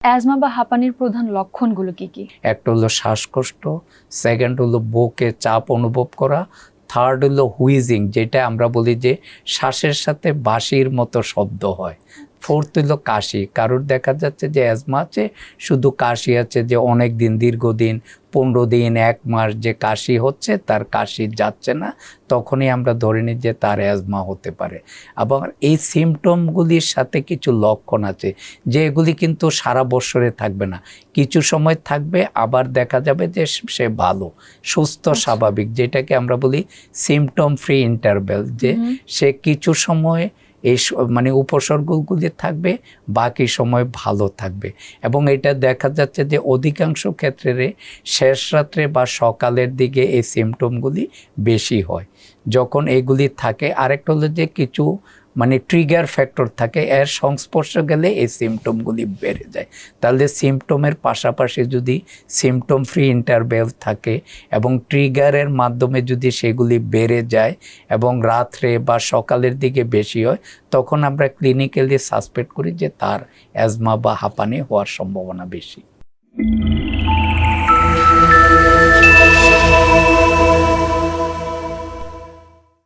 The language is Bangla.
অ্যাজমা বা হাঁপানির প্রধান লক্ষণগুলো কি কি? একটা হলো শ্বাসকষ্ট, সেকেন্ড হলো বুকে চাপ অনুভব করা, থার্ড হলো হুইজিং, যেটা আমরা বলি যে শ্বাসের সাথে বাঁশির মতো শব্দ হয়, ফোর্থ হলো কাশি। কারোর দেখা যাচ্ছে যে অ্যাজমা আছে, শুধু কাশি আছে, যে অনেক দিন, দীর্ঘদিন, 15 দিন, 1 মাস যে কাশি হচ্ছে, তার কাশি যাচ্ছে না, তখনই আমরা ধরে নিই যে তার অ্যাজমা হতে পারে। আবার এই সিমটমগুলির সাথে কিছু লক্ষণ আছে, যে এগুলি কিন্তু সারা বছরে থাকবে না, কিছু সময় থাকবে, আবার দেখা যাবে যে সে ভালো, সুস্থ, স্বাভাবিক, যেটাকে আমরা বলি সিমটম ফ্রি ইন্টারভ্যাল, যে সে কিছু সময় এই মানে উপসর্গগুলি থাকবে, বাকি সময় ভালো থাকবে। এবং এটা দেখা যাচ্ছে যে অধিকাংশ ক্ষেত্রে শেষ রাত্রে বা সকালের দিকে এই সিমটমগুলি বেশি হয় যখন এগুলি থাকে। আরেকটা হলো যে কিছু মানে ট্রিগার ফ্যাক্টর থাকে, এর সংস্পর্শে গেলে এই সিমটমগুলি বেড়ে যায়। তাহলে সিমটমের পাশাপাশি যদি সিমটম ফ্রি ইন্টারভ্যাল থাকে এবং ট্রিগারের মাধ্যমে যদি সেগুলি বেড়ে যায় এবং রাত্রে বা সকালের দিকে বেশি হয়, তখন আমরা ক্লিনিক্যালি সাসপেক্ট করি যে তার অ্যাজমা বা হাঁপানি হওয়ার সম্ভাবনা বেশি।